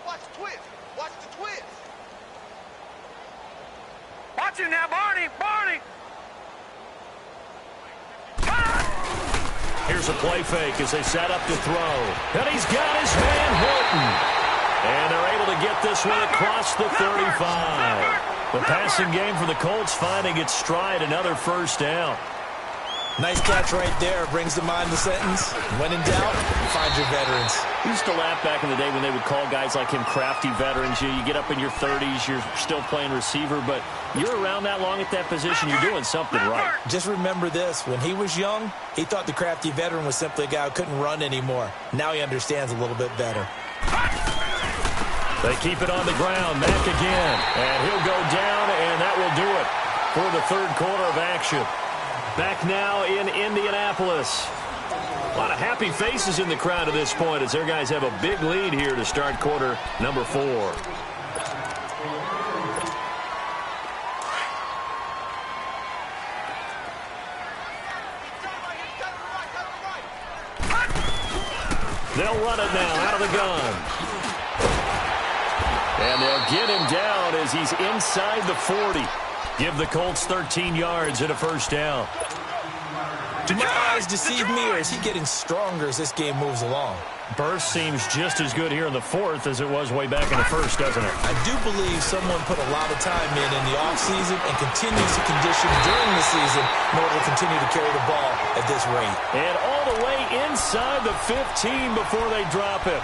Watch the twist! Watch the twist! Watch it now, Barney! Barney! Here's a play fake as they set up to throw. And he's got his man Hilton. And they're able to get this one across the 35. The passing game for the Colts finding its stride, another first down. Nice catch right there. Brings to mind the sentence, when in doubt, find your veterans. We used to laugh back in the day when they would call guys like him crafty veterans. You get up in your 30s, you're still playing receiver, but you're around that long at that position, you're doing something right. Just remember this. When he was young, he thought the crafty veteran was simply a guy who couldn't run anymore. Now he understands a little bit better. They keep it on the ground. Mack again. And he'll go down, and that will do it for the 3rd quarter of action. Back now in Indianapolis. A lot of happy faces in the crowd at this point as their guys have a big lead here to start quarter number 4. They'll run it now out of the gun. And they'll get him down as he's inside the 40. Give the Colts 13 yards and a first down. Do my eyes deceive me, or is he getting stronger as this game moves along? Burst seems just as good here in the 4th as it was way back in the 1st, doesn't it? I do believe someone put a lot of time in the offseason and continues to condition during the season in order to continue to carry the ball at this rate. And all the way inside the 15 before they drop it.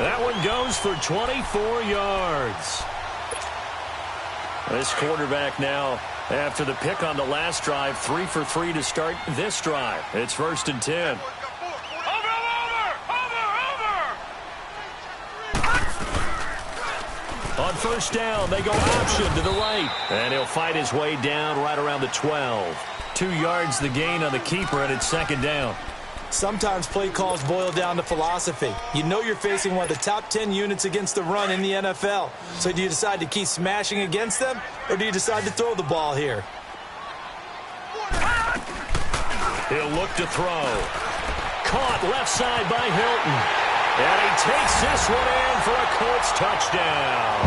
That one goes for 24 yards. This quarterback now, after the pick on the last drive, 3 for 3 to start this drive. It's 1st and 10. On first down, they go option to the right. And he'll fight his way down right around the 12. 2 yards the gain on the keeper, and it's 2nd down. Sometimes play calls boil down to philosophy. You know you're facing one of the top 10 units against the run in the NFL. So do you decide to keep smashing against them, or do you decide to throw the ball here? He'll look to throw. Caught left side by Hilton. And he takes this one in for a Colts touchdown.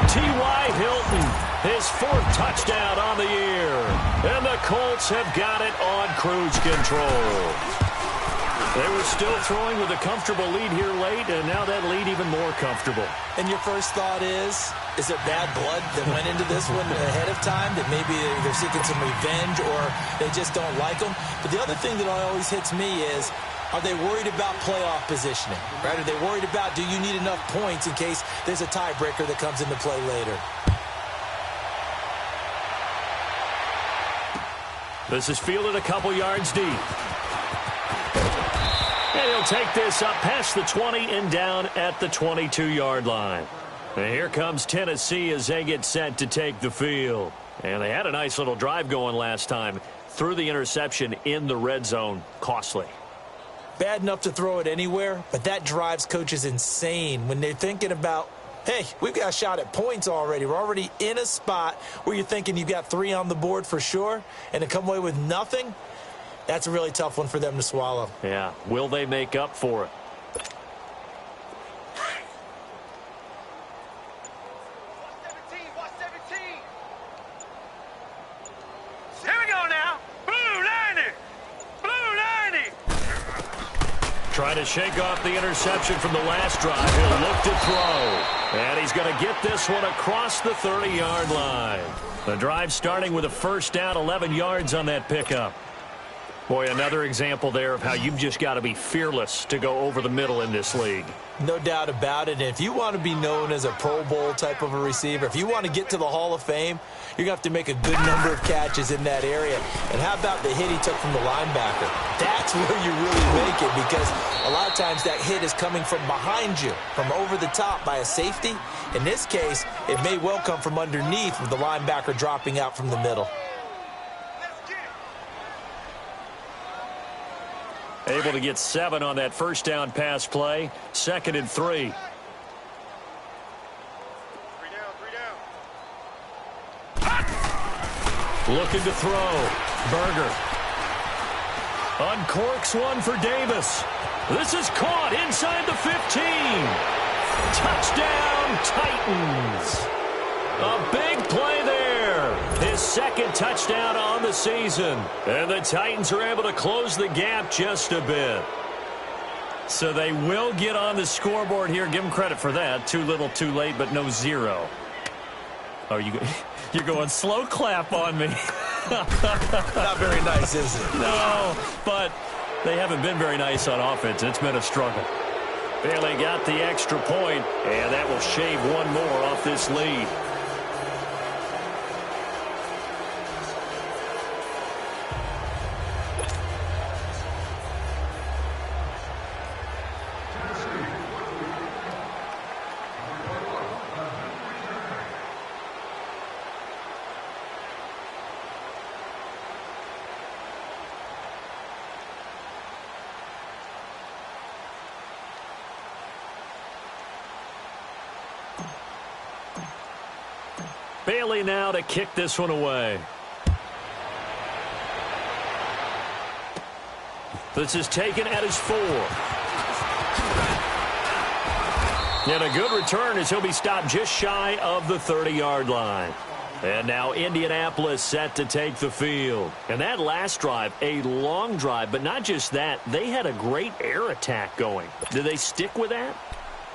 T.Y. Hilton, his 4th touchdown on the year. And the Colts have got it on cruise control. They were still throwing with a comfortable lead here late, and now that lead even more comfortable. And your first thought is it bad blood that went into this one ahead of time, that maybe they're seeking some revenge or they just don't like them? But the other thing that always hits me is, are they worried about playoff positioning? Right? Are they worried about, do you need enough points in case there's a tiebreaker that comes into play later? This is fielded a couple yards deep. And he'll take this up past the 20 and down at the 22-yard line. And here comes Tennessee as they get set to take the field. And they had a nice little drive going last time. Threw the interception in the red zone. Costly. Bad enough to throw it anywhere, but that drives coaches insane when they're thinking about, hey, we've got a shot at points already. We're already in a spot where you're thinking you've got 3 on the board for sure, and to come away with nothing, that's a really tough one for them to swallow. Yeah. Will they make up for it? Trying to shake off the interception from the last drive. He'll look to throw. And he's going to get this one across the 30-yard line. The drive starting with a first down, 11 yards on that pickup. Boy, another example there of how you've just got to be fearless to go over the middle in this league. No doubt about it. And if you want to be known as a Pro Bowl type of a receiver, if you want to get to the Hall of Fame, you're going to have to make a good number of catches in that area. And how about the hit he took from the linebacker? That's where you really make it, because a lot of times that hit is coming from behind you, from over the top by a safety. In this case, it may well come from underneath with the linebacker dropping out from the middle. Able to get 7 on that first down pass play. 2nd and 3. 3 down. Looking to throw. Berger. Uncorks one for Davis. This is caught inside the 15. Touchdown, Titans. A big play there. His 2nd touchdown on the season. And the Titans are able to close the gap just a bit. So they will get on the scoreboard here. Give them credit for that. Too little, too late, but no 0. Oh, you're going slow clap on me. Not very nice, is it? No, but they haven't been very nice on offense. It's been a struggle. Bailey got the extra point, and that will shave one more off this lead. Bailey now to kick this one away. This is taken at his 4. And a good return as he'll be stopped just shy of the 30-yard line. And now Indianapolis set to take the field. And that last drive, a long drive, but not just that. They had a great air attack going. Do they stick with that?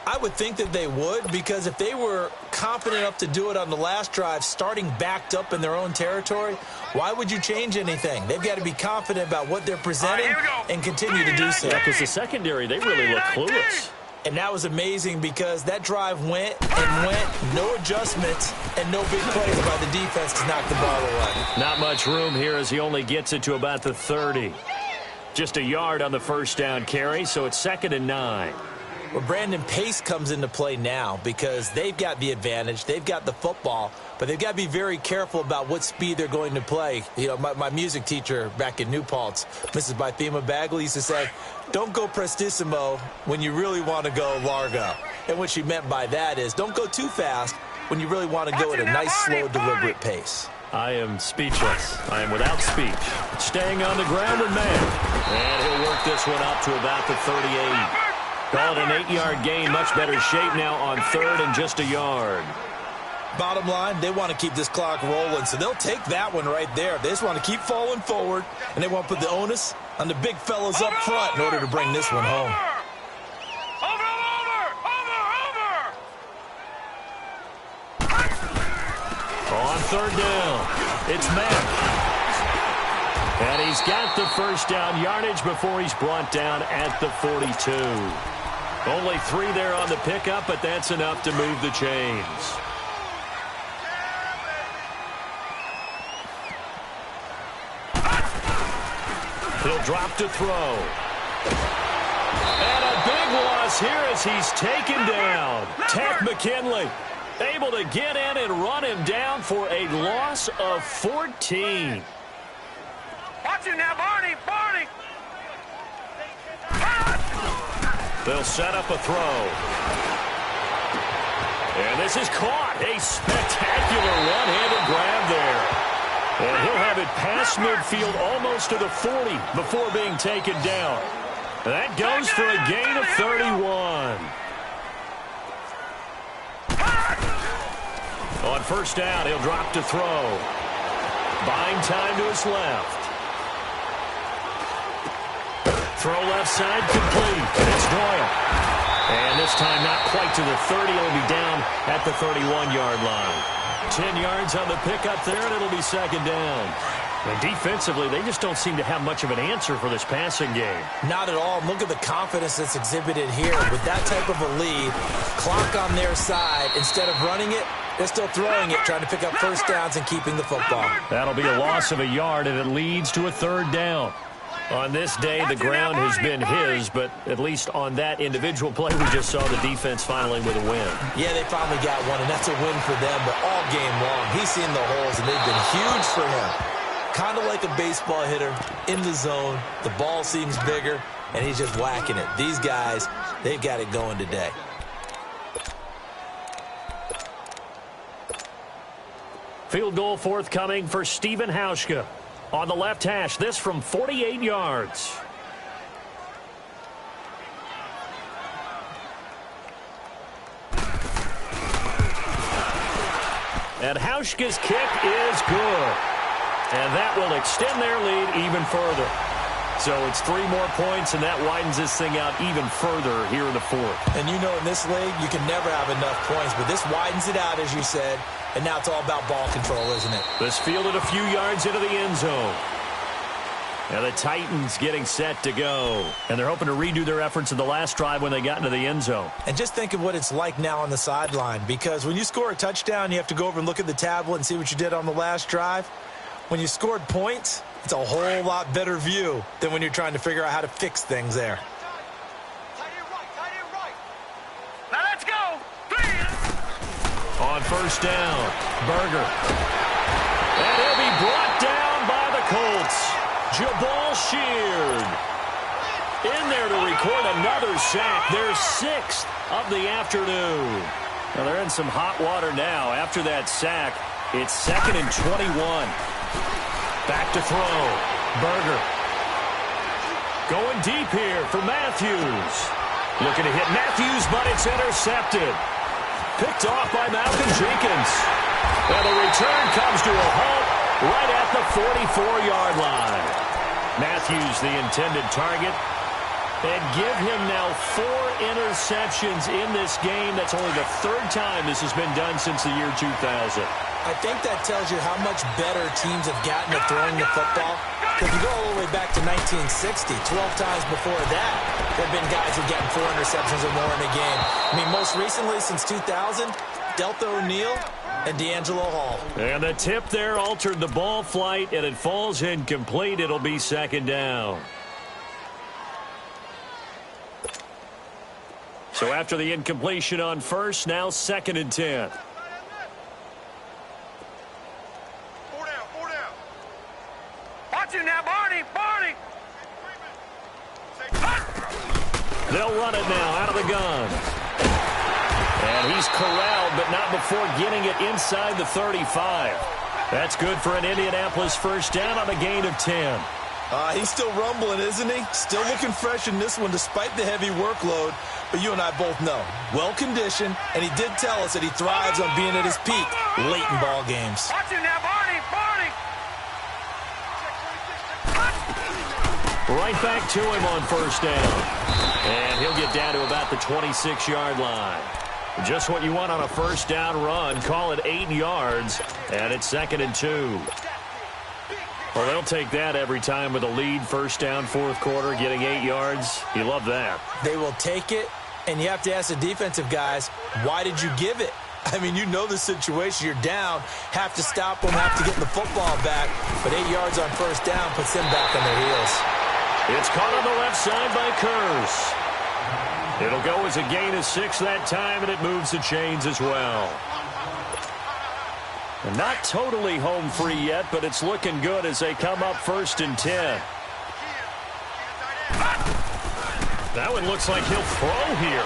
I would think that they would, because if they were confident enough to do it on the last drive, starting backed up in their own territory, why would you change anything? They've got to be confident about what they're presenting and continue to do so. Yeah, because the secondary, they really look clueless. And that was amazing because that drive went and went, no adjustments, and no big plays by the defense to knock the ball away. Not much room here as he only gets it to about the 30. Just a yard on the first down carry, so it's 2nd and 9. Well, Brandon, pace comes into play now because they've got the advantage. They've got the football, but they've got to be very careful about what speed they're going to play. You know, my music teacher back in New Paltz, Mrs. Bythema Bagley, used to say, don't go prestissimo when you really want to go largo. And what she meant by that is don't go too fast when you really want to go at a nice, slow, deliberate pace. I am speechless. I am without speech. Staying on the ground with man. And he'll work this one up to about the 38. Call it an 8-yard gain. Much better shape now on 3rd and just a yard. Bottom line, they want to keep this clock rolling, so they'll take that one right there. They just want to keep falling forward, and they want to put the onus on the big fellas up front in order to bring this one home. On 3rd down, it's Mack. And he's got the first down yardage before he's brought down at the 42. Only 3 there on the pickup, but that's enough to move the chains. He'll drop to throw. And a big loss here as he's taken down. Takk McKinley. Able to get in and run him down for a loss of 14. Watch him now, Barney. Barney. They'll set up a throw. And this is caught. A spectacular one-handed grab there. And he'll have it past midfield almost to the 40 before being taken down. That goes for a gain of 31. On first down, he'll drop to throw. Buying time to his left. Throw left side complete. It's Doyle. And this time not quite to the 30. It'll be down at the 31-yard line. 10 yards on the pickup there, and it'll be second down. And defensively, they just don't seem to have much of an answer for this passing game. Not at all. Look at the confidence that's exhibited here. With that type of a lead, clock on their side, instead of running it, they're still throwing it, trying to pick up first downs and keeping the football. That'll be a loss of a yard, and it leads to a third down. On this day, the ground has been his, but at least on that individual play, we just saw the defense finally with a win. Yeah, they finally got one, and that's a win for them, but all game long, he's seen the holes, and they've been huge for him. Kind of like a baseball hitter in the zone. The ball seems bigger, and he's just whacking it. These guys, they've got it going today. Field goal forthcoming for Stephen Hauschka. On the left hash, this from 48 yards. And Hauschka's kick is good. And that will extend their lead even further. So it's 3 more points, and that widens this thing out even further here in the fourth. And you know in this league, you can never have enough points, but this widens it out, as you said. And now it's all about ball control, isn't it? This fielded a few yards into the end zone. And the Titans getting set to go. And they're hoping to redo their efforts in the last drive when they got into the end zone. And just think of what it's like now on the sideline. Because when you score a touchdown, you have to go over and look at the tablet and see what you did on the last drive. When you scored points, it's a whole lot better view than when you're trying to figure out how to fix things there. Now let's go. On first down, Berger. And he'll be brought down by the Colts. Jabal Sheard in there to record another sack. Their 6th of the afternoon. Now they're in some hot water now. After that sack, it's 2nd and 21. Back to throw. Berger. Going deep here for Matthews. Looking to hit Matthews, but it's intercepted. Picked off by Malcolm Jenkins. And the return comes to a halt right at the 44-yard line. Matthews, the intended target. And give him now 4 interceptions in this game. That's only the 3rd time this has been done since the year 2000. I think that tells you how much better teams have gotten at throwing the football. Because if you go all the way back to 1960, 12 times before that, there have been guys who've gotten 4 interceptions or more in a game. I mean, most recently, since 2000, Delta O'Neal and D'Angelo Hall. And the tip there altered the ball flight, and it falls incomplete. It'll be 2nd down. So after the incompletion on first, now 2nd and 10. Watch him now, Barney. Barney. They'll run it now out of the gun. And he's corralled, but not before getting it inside the 35. That's good for an Indianapolis first down on a gain of 10. He's still rumbling, isn't he? Still looking fresh in this one despite the heavy workload. But you and I both know, well-conditioned, and he did tell us that he thrives on being at his peak late in ball games. Watch him now, Barney. Barney. Right back to him on first down. And he'll get down to about the 26-yard line. Just what you want on a first down run. Call it 8 yards, and it's 2nd and 2. Well, they'll take that every time with a lead, first down, fourth quarter, getting 8 yards. You love that. They will take it, and you have to ask the defensive guys, why did you give it? I mean, you know the situation. You're down, have to stop them, have to get the football back. But 8 yards on first down puts them back on their heels. It's caught on the left side by Kurz. It'll go as a gain of 6 that time, and it moves the chains as well. And not totally home free yet, but it's looking good as they come up 1st and 10. That one looks like he'll throw here.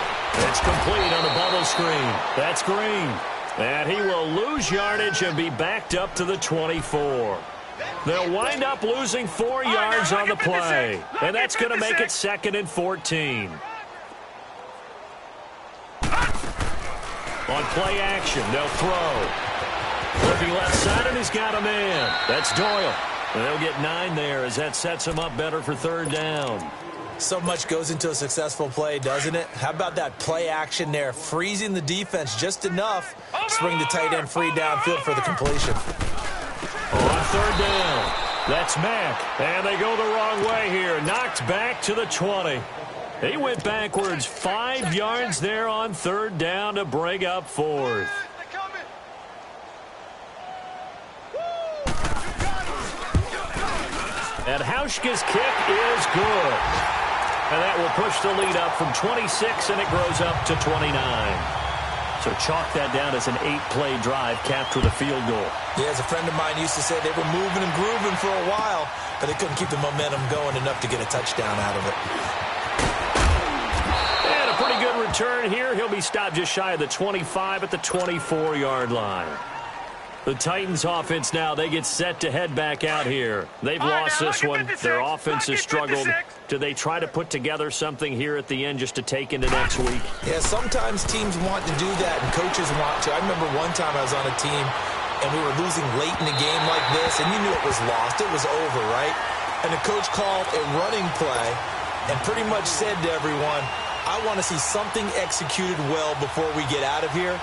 It's complete on the bubble screen. That's Green. And he will lose yardage and be backed up to the 24. They'll wind up losing 4 yards on the play. And that's going to make it 2nd and 14. On play action, they'll throw. Looking left side, and he's got a man. That's Doyle. And they'll get 9 there as that sets him up better for 3rd down. So much goes into a successful play, doesn't it? How about that play action there, freezing the defense just enough to bring the tight end free downfield for the completion. On 3rd down, that's Mack. And they go the wrong way here. Knocked back to the 20. He went backwards 5 yards there on 3rd down to bring up 4th. And Hauschka's kick is good. And that will push the lead up from 26, and it grows up to 29. So chalk that down as an 8-play drive capped with a field goal. Yeah, as a friend of mine used to say, they were moving and grooving for a while, but they couldn't keep the momentum going enough to get a touchdown out of it. And a pretty good return here. He'll be stopped just shy of the 25 at the 24-yard line. The Titans offense now, they get set to head back out here. They've lost this one. Their offense has struggled. Do they try to put together something here at the end just to take into next week? Yeah, sometimes teams want to do that and coaches want to. I remember one time I was on a team and we were losing late in a game like this, and you knew it was lost. It was over, right? And the coach called a running play and pretty much said to everyone, I want to see something executed well before we get out of here.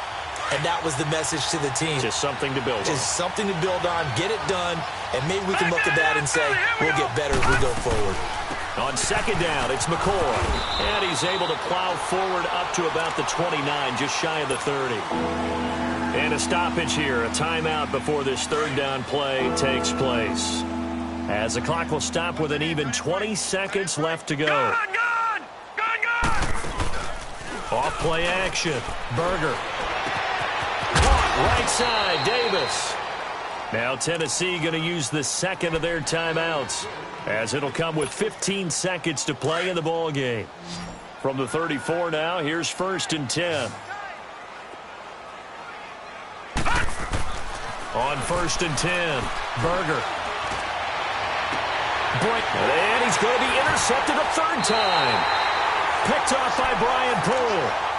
And that was the message to the team. Just something to build on. Just something to build on, get it done, and maybe we can look at that and say, we'll get better as we go forward. On 2nd down, it's McCoy. And he's able to plow forward up to about the 29, just shy of the 30. And a stoppage here, a timeout before this 3rd down play takes place. As the clock will stop with an even 20 seconds left to go. Gone! Off play action, Berger. Right side, Davis. Now Tennessee going to use the 2nd of their timeouts, as it'll come with 15 seconds to play in the ball game. From the 34 now, here's 1st and 10. On 1st and 10, Berger. And he's going to be intercepted a 3rd time. Picked off by Brian Poole.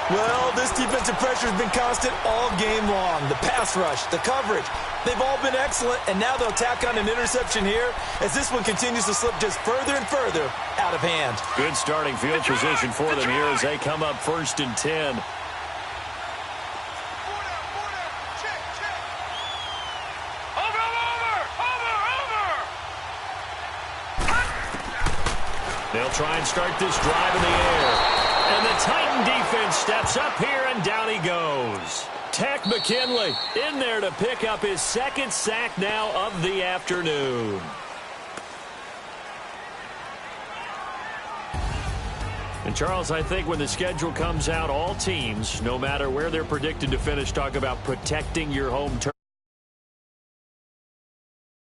Well, this defensive pressure has been constant all game long. The pass rush, the coverage, they've all been excellent, and now they'll tack on an interception here as this one continues to slip just further and further out of hand. Good starting field position for them here as they come up 1st and 10. They'll try and start this drive in the air. And the Titan defense steps up here, and down he goes. Tack McKinley in there to pick up his 2nd sack now of the afternoon. And, Charles, I think when the schedule comes out, all teams, no matter where they're predicted to finish, talk about protecting your home turf.